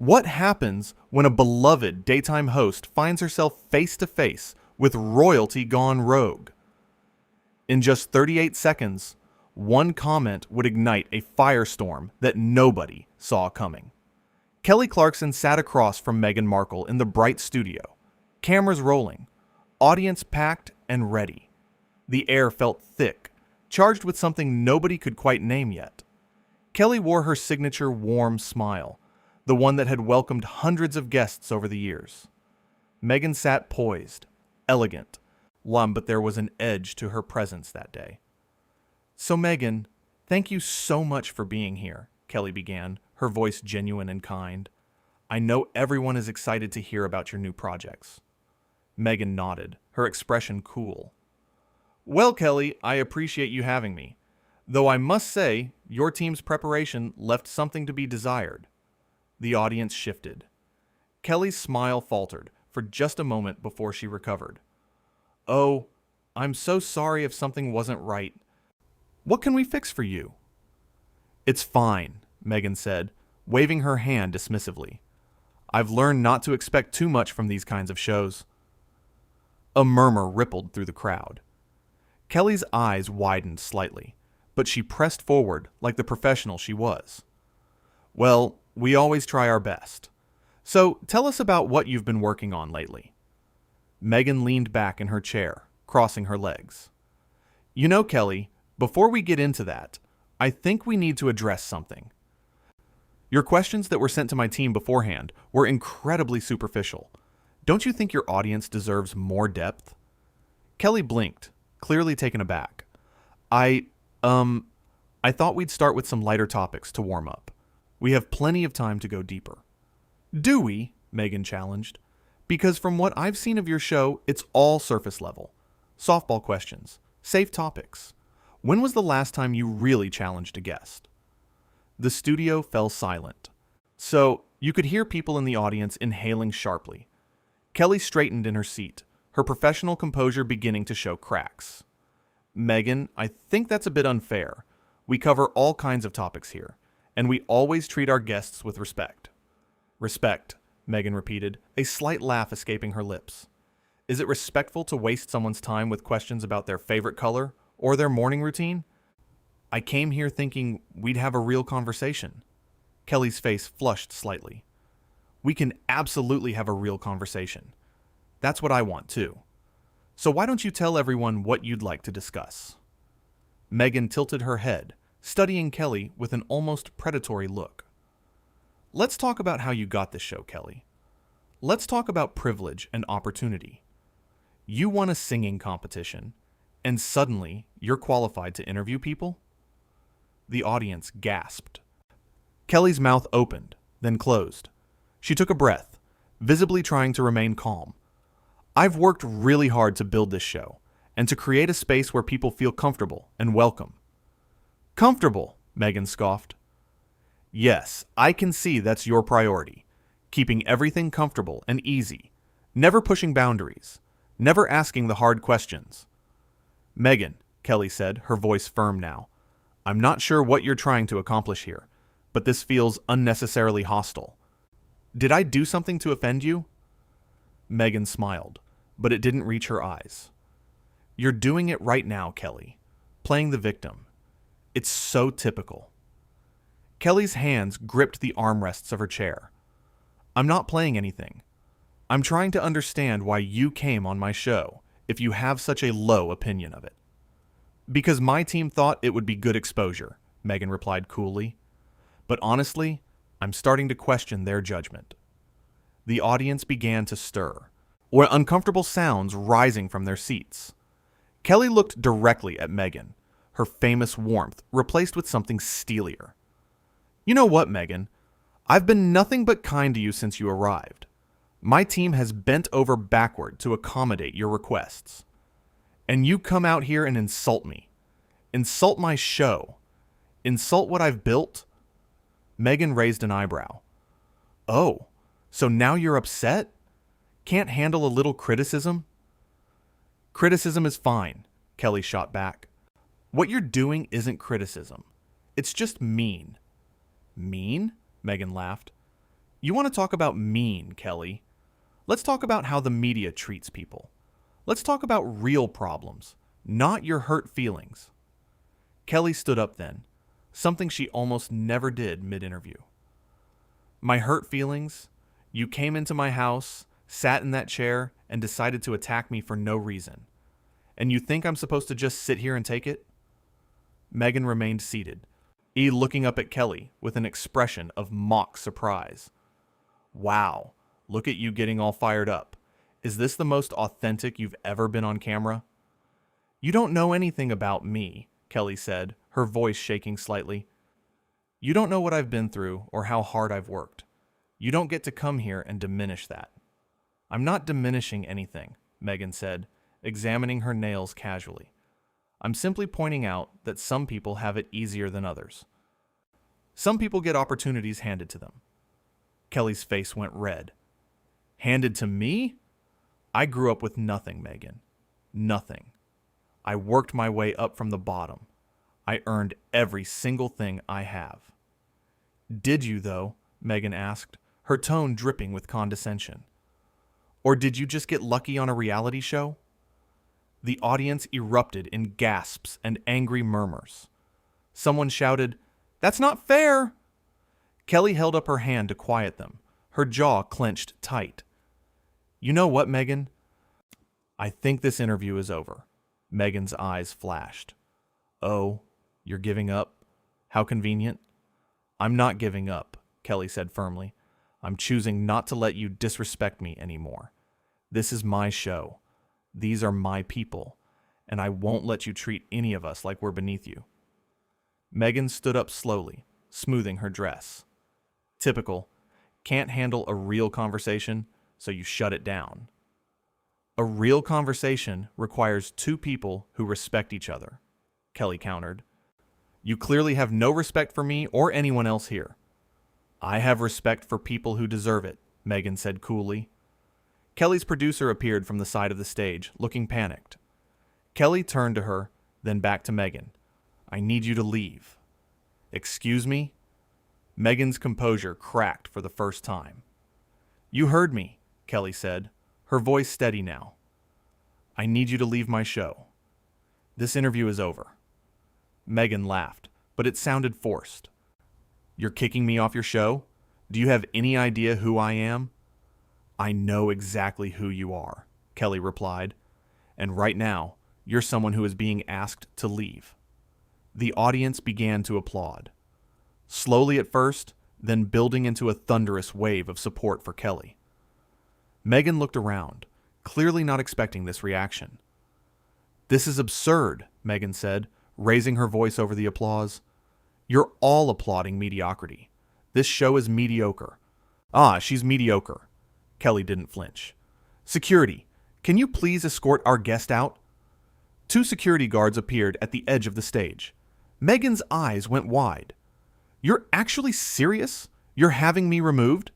What happens when a beloved daytime host finds herself face to face with royalty gone rogue? In just 38 seconds, one comment would ignite a firestorm that nobody saw coming. Kelly Clarkson sat across from Meghan Markle in the bright studio, cameras rolling, audience packed and ready. The air felt thick, charged with something nobody could quite name yet. Kelly wore her signature warm smile, the one that had welcomed hundreds of guests over the years. Meghan sat poised, elegant, but there was an edge to her presence that day. "So Meghan, thank you so much for being here," Kelly began, her voice genuine and kind. "I know everyone is excited to hear about your new projects." Meghan nodded, her expression cool. "Well, Kelly, I appreciate you having me. Though I must say, your team's preparation left something to be desired." The audience shifted. Kelly's smile faltered for just a moment before she recovered. "Oh, I'm so sorry if something wasn't right. What can we fix for you?" "It's fine," Meghan said, waving her hand dismissively. "I've learned not to expect too much from these kinds of shows." A murmur rippled through the crowd. Kelly's eyes widened slightly, but she pressed forward like the professional she was. "Well, we always try our best. So tell us about what you've been working on lately." Meghan leaned back in her chair, crossing her legs. "You know, Kelly, before we get into that, I think we need to address something. Your questions that were sent to my team beforehand were incredibly superficial. Don't you think your audience deserves more depth?" Kelly blinked, clearly taken aback. I thought we'd start with some lighter topics to warm up. We have plenty of time to go deeper." "Do we?" Meghan challenged. "Because from what I've seen of your show, it's all surface level. Softball questions, safe topics. When was the last time you really challenged a guest?" The studio fell silent. So you could hear people in the audience inhaling sharply. Kelly straightened in her seat, her professional composure beginning to show cracks. "Meghan, I think that's a bit unfair. We cover all kinds of topics here, and we always treat our guests with respect." "Respect," Meghan repeated, a slight laugh escaping her lips. "Is it respectful to waste someone's time with questions about their favorite color or their morning routine? I came here thinking we'd have a real conversation." Kelly's face flushed slightly. "We can absolutely have a real conversation. That's what I want too. So why don't you tell everyone what you'd like to discuss?" Meghan tilted her head, studying Kelly with an almost predatory look. "Let's talk about how you got this show, Kelly. Let's talk about privilege and opportunity. You won a singing competition, and suddenly you're qualified to interview people?" The audience gasped. Kelly's mouth opened, then closed. She took a breath, visibly trying to remain calm. "I've worked really hard to build this show, and to create a space where people feel comfortable and welcome." "Comfortable," Meghan scoffed. "Yes, I can see that's your priority. Keeping everything comfortable and easy. Never pushing boundaries. Never asking the hard questions." "Meghan," Kelly said, her voice firm now, "I'm not sure what you're trying to accomplish here, but this feels unnecessarily hostile. Did I do something to offend you?" Meghan smiled, but it didn't reach her eyes. "You're doing it right now, Kelly. Playing the victim. It's so typical." Kelly's hands gripped the armrests of her chair. "I'm not playing anything. I'm trying to understand why you came on my show if you have such a low opinion of it." "Because my team thought it would be good exposure," Meghan replied coolly. "But honestly, I'm starting to question their judgment." The audience began to stir, or uncomfortable sounds rising from their seats. Kelly looked directly at Meghan, her famous warmth replaced with something steelier. "You know what, Meghan? I've been nothing but kind to you since you arrived. My team has bent over backward to accommodate your requests. And you come out here and insult me. Insult my show. Insult what I've built?" Meghan raised an eyebrow. "Oh, so now you're upset? Can't handle a little criticism?" "Criticism is fine," Kelly shot back. "What you're doing isn't criticism. It's just mean." "Mean?" Meghan laughed. You want to talk about mean, Kelly? Let's talk about how the media treats people. Let's talk about real problems, not your hurt feelings. Kelly stood up then, something she almost never did mid-interview. My hurt feelings? You came into my house, sat in that chair, and decided to attack me for no reason. And you think I'm supposed to just sit here and take it? Meghan remained seated, looking up at Kelly with an expression of mock surprise. Wow, look at you getting all fired up. Is this the most authentic you've ever been on camera? You don't know anything about me, Kelly said, her voice shaking slightly. You don't know what I've been through or how hard I've worked. You don't get to come here and diminish that. I'm not diminishing anything, Meghan said, examining her nails casually. I'm simply pointing out that some people have it easier than others. Some people get opportunities handed to them. Kelly's face went red. Handed to me? I grew up with nothing, Meghan. Nothing. I worked my way up from the bottom. I earned every single thing I have. Did you, though? Meghan asked, her tone dripping with condescension. Or did you just get lucky on a reality show? The audience erupted in gasps and angry murmurs. Someone shouted, "That's not fair!" Kelly held up her hand to quiet them, her jaw clenched tight. You know what, Meghan? I think this interview is over. Meghan's eyes flashed. Oh, you're giving up? How convenient. I'm not giving up, Kelly said firmly. I'm choosing not to let you disrespect me anymore. This is my show. These are my people, and I won't let you treat any of us like we're beneath you. Meghan stood up slowly, smoothing her dress. Typical. Can't handle a real conversation, so you shut it down. A real conversation requires two people who respect each other, Kelly countered. You clearly have no respect for me or anyone else here. I have respect for people who deserve it, Meghan said coolly. Kelly's producer appeared from the side of the stage, looking panicked. Kelly turned to her, then back to Meghan. I need you to leave. Excuse me? Meghan's composure cracked for the first time. You heard me, Kelly said, her voice steady now. I need you to leave my show. This interview is over. Meghan laughed, but it sounded forced. You're kicking me off your show? Do you have any idea who I am? I know exactly who you are, Kelly replied. And right now, you're someone who is being asked to leave. The audience began to applaud. Slowly at first, then building into a thunderous wave of support for Kelly. Meghan looked around, clearly not expecting this reaction. This is absurd, Meghan said, raising her voice over the applause. You're all applauding mediocrity. This show is mediocre. Ah, she's mediocre. Kelly didn't flinch. Security, can you please escort our guest out? 2 security guards appeared at the edge of the stage. Meghan's eyes went wide. You're actually serious? You're having me removed?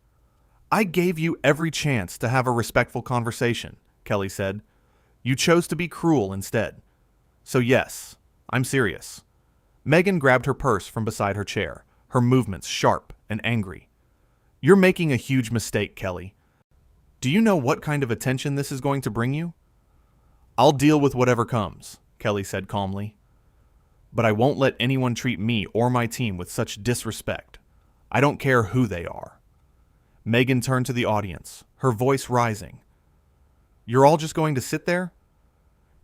I gave you every chance to have a respectful conversation, Kelly said. You chose to be cruel instead. So yes, I'm serious. Meghan grabbed her purse from beside her chair, her movements sharp and angry. You're making a huge mistake, Kelly. Do you know what kind of attention this is going to bring you? I'll deal with whatever comes, Kelly said calmly. But I won't let anyone treat me or my team with such disrespect. I don't care who they are. Meghan turned to the audience, her voice rising. You're all just going to sit there?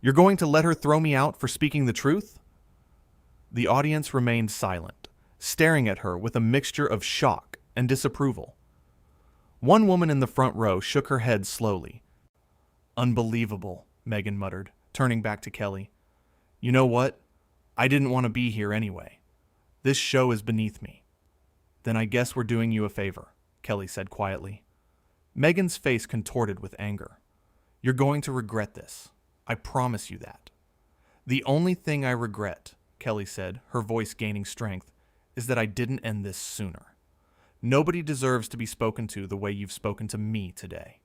You're going to let her throw me out for speaking the truth? The audience remained silent, staring at her with a mixture of shock and disapproval. One woman in the front row shook her head slowly. Unbelievable, Meghan muttered, turning back to Kelly. You know what? I didn't want to be here anyway. This show is beneath me. Then I guess we're doing you a favor, Kelly said quietly. Meghan's face contorted with anger. You're going to regret this. I promise you that. The only thing I regret, Kelly said, her voice gaining strength, is that I didn't end this sooner. Nobody deserves to be spoken to the way you've spoken to me today.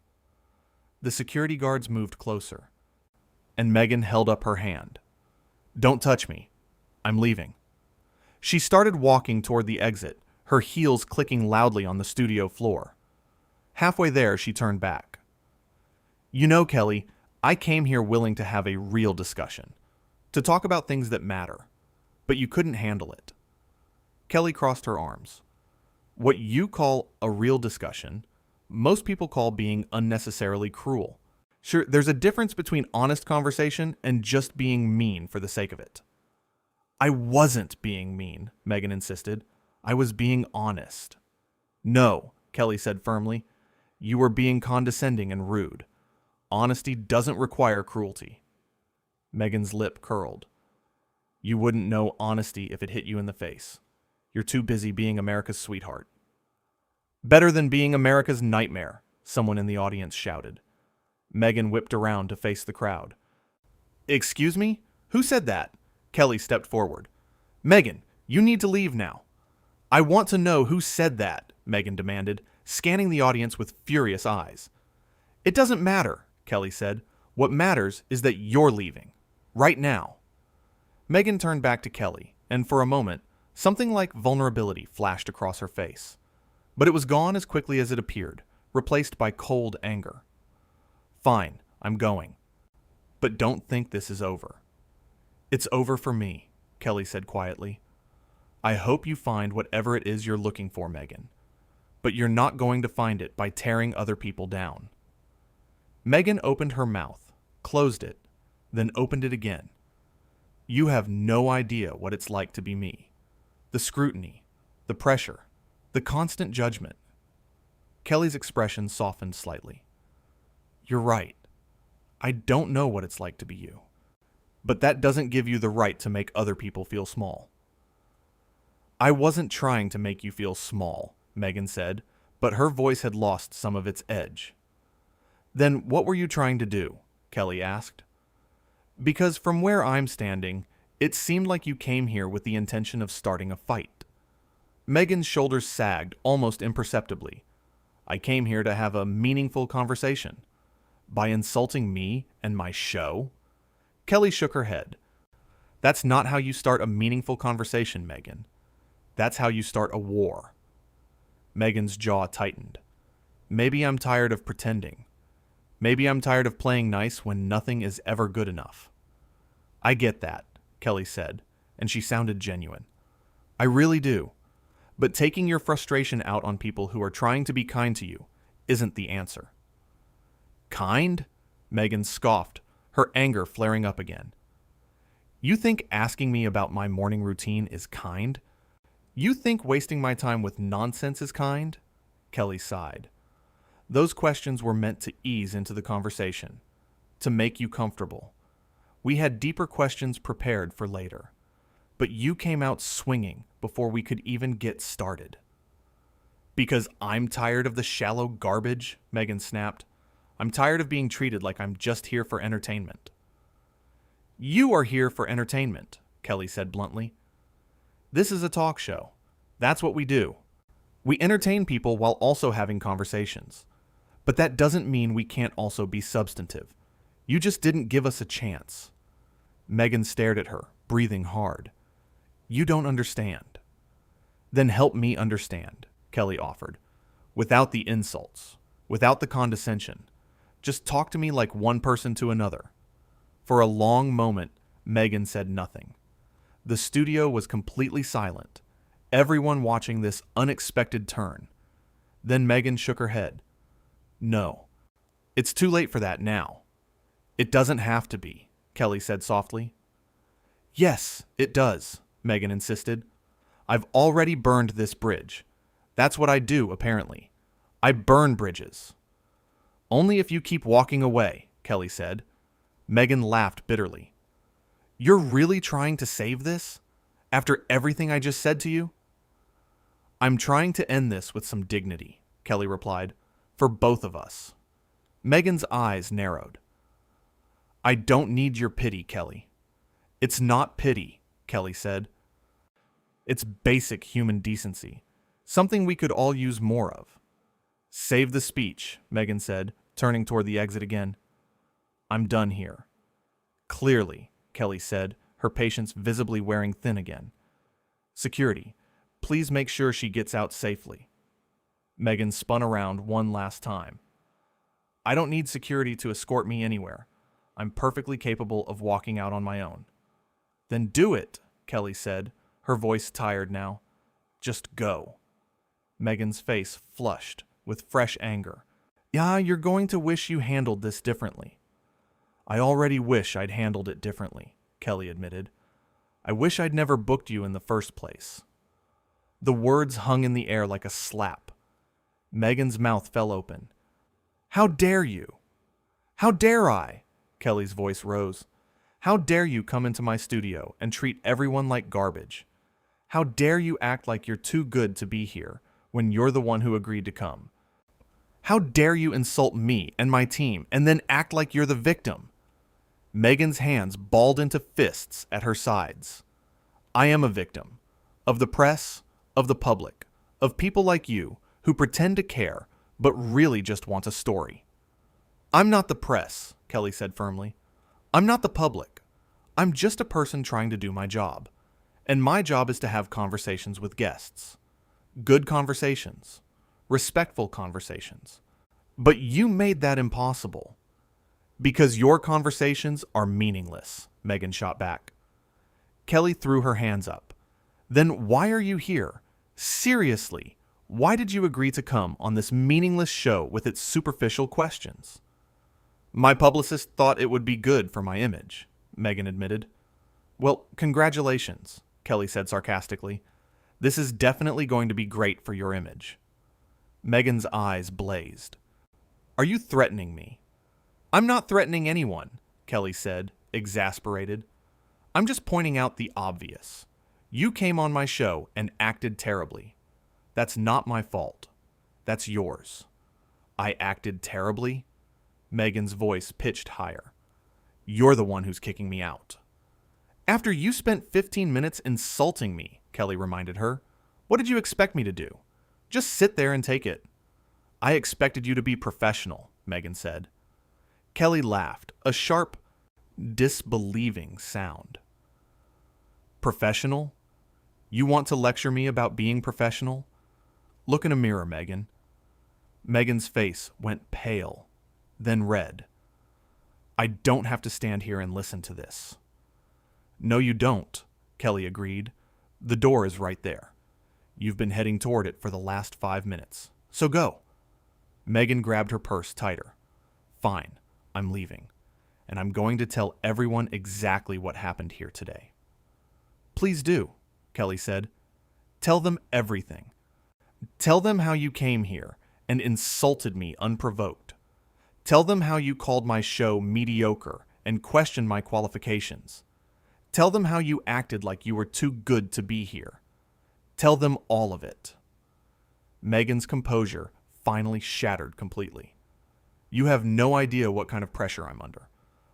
The security guards moved closer, and Meghan held up her hand. Don't touch me. I'm leaving. She started walking toward the exit, her heels clicking loudly on the studio floor. Halfway there, she turned back. You know, Kelly, I came here willing to have a real discussion, to talk about things that matter, but you couldn't handle it. Kelly crossed her arms. What you call a real discussion, most people call being unnecessarily cruel. Sure, there's a difference between honest conversation and just being mean for the sake of it. I wasn't being mean, Meghan insisted. I was being honest. No, Kelly said firmly. You were being condescending and rude. Honesty doesn't require cruelty. Meghan's lip curled. You wouldn't know honesty if it hit you in the face. You're too busy being America's sweetheart. Better than being America's nightmare, someone in the audience shouted. Meghan whipped around to face the crowd. Excuse me? Who said that? Kelly stepped forward. Meghan, you need to leave now. I want to know who said that, Meghan demanded, scanning the audience with furious eyes. It doesn't matter, Kelly said. What matters is that you're leaving. Right now. Meghan turned back to Kelly, and for a moment, something like vulnerability flashed across her face. But it was gone as quickly as it appeared, replaced by cold anger. Fine, I'm going. But don't think this is over. It's over for me, Kelly said quietly. I hope you find whatever it is you're looking for, Meghan. But you're not going to find it by tearing other people down. Meghan opened her mouth, closed it, then opened it again. You have no idea what it's like to be me. The scrutiny, the pressure, the constant judgment. Kelly's expression softened slightly. You're right. I don't know what it's like to be you. But that doesn't give you the right to make other people feel small. I wasn't trying to make you feel small, Meghan said, but her voice had lost some of its edge. Then what were you trying to do? Kelly asked. Because from where I'm standing, it seemed like you came here with the intention of starting a fight. Meghan's shoulders sagged almost imperceptibly. I came here to have a meaningful conversation. By insulting me and my show? Kelly shook her head. That's not how you start a meaningful conversation, Meghan. That's how you start a war. Meghan's jaw tightened. Maybe I'm tired of pretending. Maybe I'm tired of playing nice when nothing is ever good enough. I get that, Kelly said, and she sounded genuine. I really do. But taking your frustration out on people who are trying to be kind to you isn't the answer. Kind? Meghan scoffed, her anger flaring up again. You think asking me about my morning routine is kind? You think wasting my time with nonsense is kind? Kelly sighed. Those questions were meant to ease into the conversation, to make you comfortable. We had deeper questions prepared for later, but you came out swinging before we could even get started. Because I'm tired of the shallow garbage, Meghan snapped. I'm tired of being treated like I'm just here for entertainment. You are here for entertainment, Kelly said bluntly. This is a talk show. That's what we do. We entertain people while also having conversations. But that doesn't mean we can't also be substantive. You just didn't give us a chance. Meghan stared at her, breathing hard. You don't understand. Then help me understand, Kelly offered. Without the insults, without the condescension. Just talk to me like one person to another. For a long moment, Meghan said nothing. The studio was completely silent, everyone watching this unexpected turn. Then Meghan shook her head. No, it's too late for that now. It doesn't have to be, Kelly said softly. Yes, it does, Meghan insisted. I've already burned this bridge. That's what I do, apparently. I burn bridges. Only if you keep walking away, Kelly said. Meghan laughed bitterly. You're really trying to save this? After everything I just said to you? I'm trying to end this with some dignity, Kelly replied. For both of us. Meghan's eyes narrowed. I don't need your pity, Kelly. It's not pity, Kelly said. It's basic human decency, something we could all use more of. Save the speech, Meghan said, turning toward the exit again. I'm done here. Clearly, Kelly said, her patience visibly wearing thin again. Security, please make sure she gets out safely. Meghan spun around one last time. I don't need security to escort me anywhere. I'm perfectly capable of walking out on my own. Then do it, Kelly said, her voice tired now. Just go. Meghan's face flushed with fresh anger. Yeah, you're going to wish you handled this differently. I already wish I'd handled it differently, Kelly admitted. I wish I'd never booked you in the first place. The words hung in the air like a slap. Meghan's mouth fell open. How dare you? How dare I? Kelly's voice rose. How dare you come into my studio and treat everyone like garbage? How dare you act like you're too good to be here when you're the one who agreed to come? How dare you insult me and my team and then act like you're the victim? Meghan's hands balled into fists at her sides. I am a victim. Of the press, of the public, of people like you who pretend to care but really just want a story. I'm not the press, Kelly said firmly. I'm not the public. I'm just a person trying to do my job. And my job is to have conversations with guests. Good conversations. Respectful conversations. But you made that impossible. Because your conversations are meaningless, Meghan shot back. Kelly threw her hands up. Then why are you here? Seriously, why did you agree to come on this meaningless show with its superficial questions? My publicist thought it would be good for my image, Meghan admitted. Well, congratulations, Kelly said sarcastically. This is definitely going to be great for your image. Meghan's eyes blazed. Are you threatening me? I'm not threatening anyone, Kelly said, exasperated. I'm just pointing out the obvious. You came on my show and acted terribly. That's not my fault. That's yours. I acted terribly? Meghan's voice pitched higher. You're the one who's kicking me out. After you spent 15 minutes insulting me, Kelly reminded her, what did you expect me to do? Just sit there and take it. I expected you to be professional, Meghan said. Kelly laughed, a sharp, disbelieving sound. Professional? You want to lecture me about being professional? Look in a mirror, Meghan. Meghan's face went pale, then red. I don't have to stand here and listen to this. No, you don't, Kelly agreed. The door is right there. You've been heading toward it for the last 5 minutes. So go. Meghan grabbed her purse tighter. Fine, I'm leaving. And I'm going to tell everyone exactly what happened here today. Please do, Kelly said. Tell them everything. Tell them how you came here and insulted me unprovoked. Tell them how you called my show mediocre and questioned my qualifications. Tell them how you acted like you were too good to be here. Tell them all of it. Meghan's composure finally shattered completely. You have no idea what kind of pressure I'm under,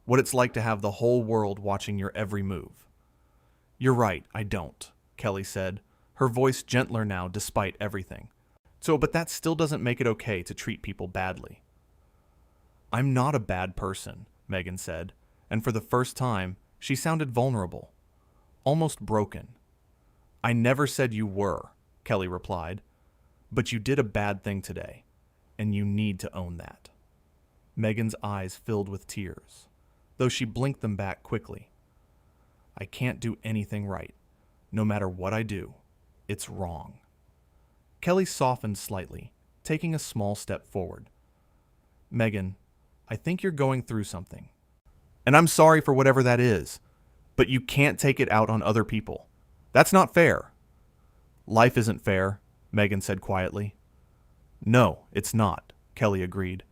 what it's like to have the whole world watching your every move. You're right, I don't, Kelly said, her voice gentler now despite everything. But that still doesn't make it okay to treat people badly. I'm not a bad person, Meghan said, and for the first time, she sounded vulnerable, almost broken. I never said you were, Kelly replied, but you did a bad thing today, and you need to own that. Meghan's eyes filled with tears, though she blinked them back quickly. I can't do anything right. No matter what I do, it's wrong. Kelly softened slightly, taking a small step forward. Meghan, I think you're going through something. And I'm sorry for whatever that is, but you can't take it out on other people. That's not fair. Life isn't fair, Meghan said quietly. No, it's not, Kelly agreed.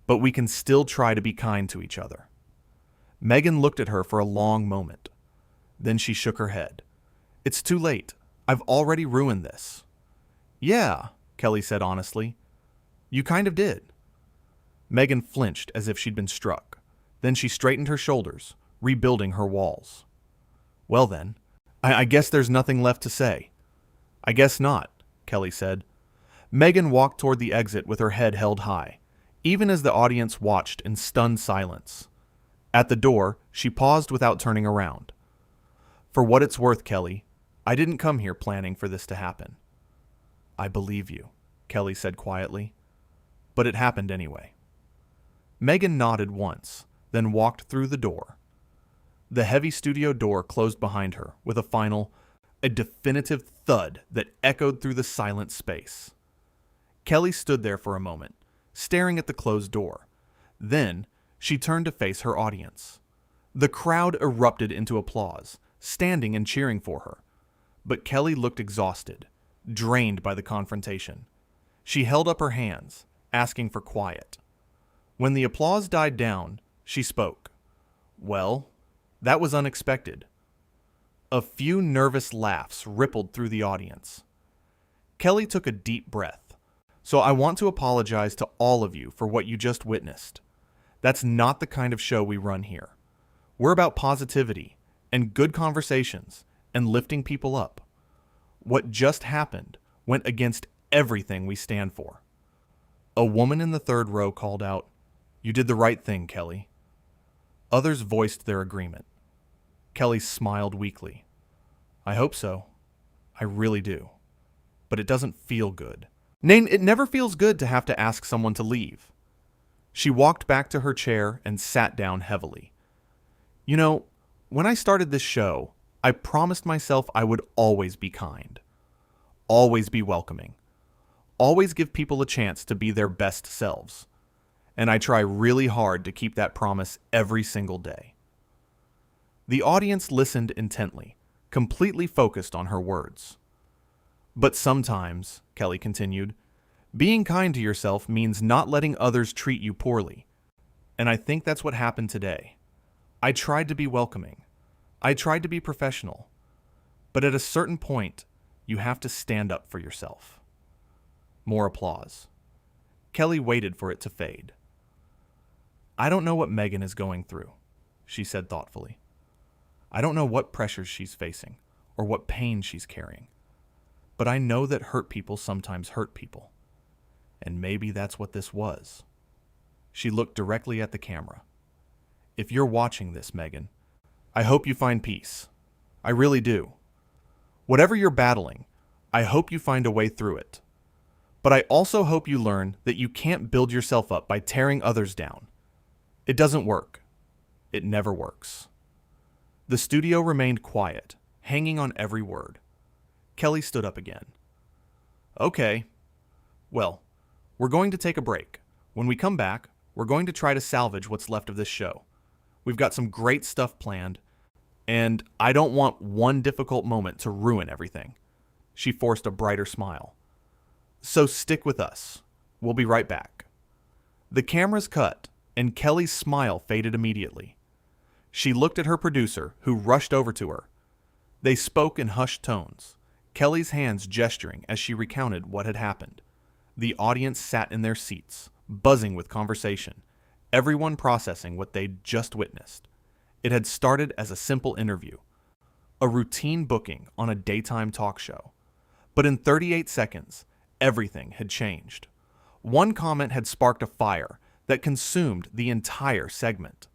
But we can still try to be kind to each other. Meghan looked at her for a long moment. Then she shook her head. It's too late. I've already ruined this. Yeah, Kelly said honestly. You kind of did. Meghan flinched as if she'd been struck. Then she straightened her shoulders, rebuilding her walls. Well then, I guess there's nothing left to say. I guess not, Kelly said. Meghan walked toward the exit with her head held high, even as the audience watched in stunned silence. At the door, she paused without turning around. For what it's worth, Kelly, I didn't come here planning for this to happen. I believe you, Kelly said quietly. But it happened anyway. Meghan nodded once, then walked through the door. The heavy studio door closed behind her with a definitive thud that echoed through the silent space. Kelly stood there for a moment, staring at the closed door. Then, she turned to face her audience. The crowd erupted into applause, standing and cheering for her. But Kelly looked exhausted, drained by the confrontation. She held up her hands, asking for quiet. When the applause died down, she spoke. Well, that was unexpected. A few nervous laughs rippled through the audience. Kelly took a deep breath. So I want to apologize to all of you for what you just witnessed. That's not the kind of show we run here. We're about positivity and good conversations and lifting people up. What just happened went against everything we stand for. A woman in the third row called out, "You did the right thing, Kelly." Others voiced their agreement. Kelly smiled weakly. "I hope so. I really do. But it doesn't feel good." Nain, it never feels good to have to ask someone to leave. She walked back to her chair and sat down heavily. You know, when I started this show, I promised myself I would always be kind. Always be welcoming. Always give people a chance to be their best selves. And I try really hard to keep that promise every single day. The audience listened intently, completely focused on her words. But sometimes, Kelly continued, being kind to yourself means not letting others treat you poorly. And I think that's what happened today. I tried to be welcoming. I tried to be professional. But at a certain point, you have to stand up for yourself. More applause. Kelly waited for it to fade. I don't know what Meghan is going through, she said thoughtfully. I don't know what pressures she's facing or what pain she's carrying. But I know that hurt people sometimes hurt people. And maybe that's what this was. She looked directly at the camera. If you're watching this, Meghan, I hope you find peace. I really do. Whatever you're battling, I hope you find a way through it. But I also hope you learn that you can't build yourself up by tearing others down. It doesn't work. It never works. The studio remained quiet, hanging on every word. Kelly stood up again. Okay. Well, we're going to take a break. When we come back, we're going to try to salvage what's left of this show. We've got some great stuff planned, and I don't want one difficult moment to ruin everything. She forced a brighter smile. So stick with us. We'll be right back. The cameras cut, and Kelly's smile faded immediately. She looked at her producer, who rushed over to her. They spoke in hushed tones, Kelly's hands gesturing as she recounted what had happened. The audience sat in their seats, buzzing with conversation, everyone processing what they'd just witnessed. It had started as a simple interview, a routine booking on a daytime talk show. But in 38 seconds, everything had changed. One comment had sparked a fire that consumed the entire segment.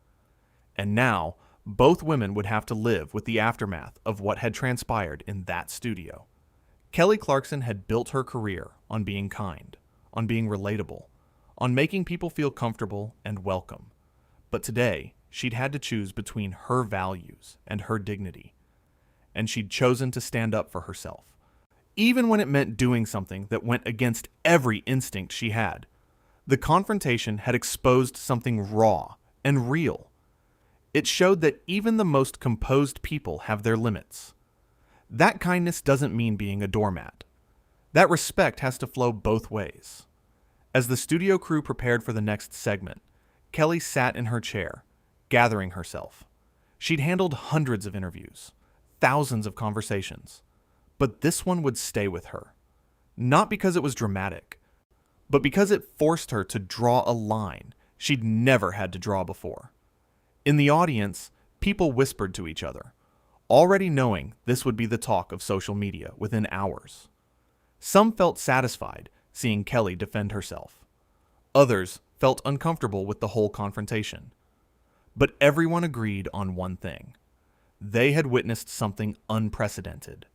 And now, both women would have to live with the aftermath of what had transpired in that studio. Kelly Clarkson had built her career on being kind, on being relatable, on making people feel comfortable and welcome. But today, she'd had to choose between her values and her dignity. And she'd chosen to stand up for herself, even when it meant doing something that went against every instinct she had. The confrontation had exposed something raw and real. It showed that even the most composed people have their limits. That kindness doesn't mean being a doormat. That respect has to flow both ways. As the studio crew prepared for the next segment, Kelly sat in her chair, gathering herself. She'd handled hundreds of interviews, thousands of conversations, but this one would stay with her. Not because it was dramatic, but because it forced her to draw a line she'd never had to draw before. In the audience, people whispered to each other, already knowing this would be the talk of social media within hours. Some felt satisfied seeing Kelly defend herself. Others felt uncomfortable with the whole confrontation. But everyone agreed on one thing. They had witnessed something unprecedented.